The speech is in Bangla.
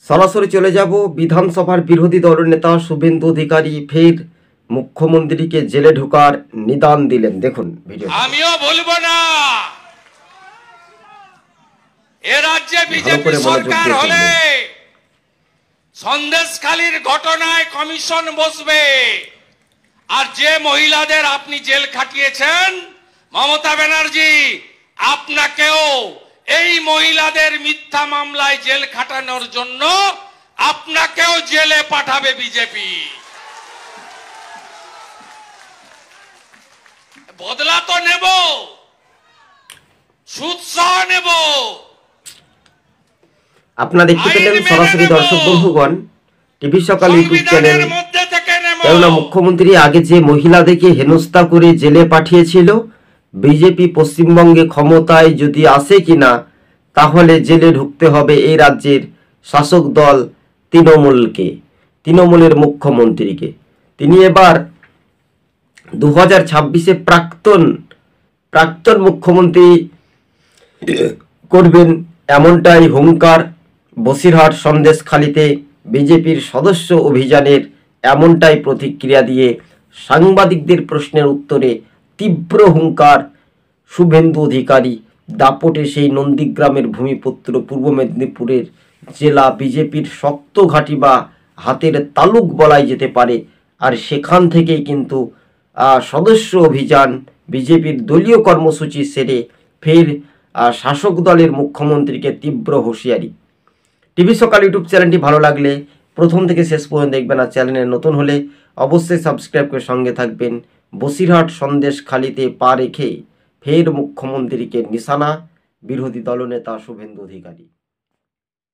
সরাসরি চলে যাব বিধানসভার বিরোধী দলনেতা শুভেন্দু অধিকারী ফের মুখ্যমন্ত্রীকে জেলে ঢোকার নিদান দিলেন। দেখুন ভিডিও। আমিও বলবো না এ রাজ্যে বিজেপি সরকার হলে সন্দেশখালীর ঘটনায় কমিশন বসবে, আর যে মহিলাদের আপনি জেল খাটিয়েছেন মমতা ব্যানার্জি, আপনাকেও এই মহিলাদের মিথ্যা মামলায় জেল খাটানোর জন্য আপনাকেও জেলে পাঠাবে বিজেপি। বদলা তো নেব, সুদ সহ নেব। আপনারা দেখতে পেলেন সরাসরি দর্শক বন্ধুগণ, টিভি সকাল ইউটিউব চ্যানেল। কেননা মুখ্যমন্ত্রী আগে যে মহিলাদেরকে হেনস্থা করে জেলে পাঠিয়েছিল, বিজেপি পশ্চিমবঙ্গে ক্ষমতায় যদি আসে কিনা তাহলে জেলে ঢুকতে হবে এই রাজ্যের শাসক দল তৃণমূলকে, তৃণমূলের মুখ্যমন্ত্রীকে। তিনি এবার 2026-এ প্রাক্তন মুখ্যমন্ত্রী করবেন এমনটাই হুঙ্কার। বসিরহাট সন্দেশখালীতে বিজেপির সদস্য অভিযানের এমনটাই প্রতিক্রিয়া দিয়ে সাংবাদিকদের প্রশ্নের উত্তরে তীব্র হুঙ্কার শুভেন্দু অধিকারী। দাপটে সেই নন্দীগ্রামের ভূমিপুত্র পূর্ব মেদিনীপুরের জেলা বিজেপির শক্ত ঘাঁটি বা হাতের তালুক বলাই যেতে পারে। আর সেখান থেকেই কিন্তু সদস্য অভিযান, বিজেপির দলীয় কর্মসূচি সেরে ফের শাসক দলের মুখ্যমন্ত্রীকে তীব্র হুঁশিয়ারি। টিভি সকাল ইউটিউব চ্যানেলটি ভালো লাগলে প্রথম থেকে শেষ পর্যন্ত দেখবেন, আর চ্যানেলে নতুন হলে অবশ্যই সাবস্ক্রাইব করে সঙ্গে থাকবেন। বসিরহাট সন্দেশখালীতে পা রেখে ফের মুখ্যমন্ত্রীকে নিশানা বিরোধী দলনেতা শুভেন্দু অধিকারী।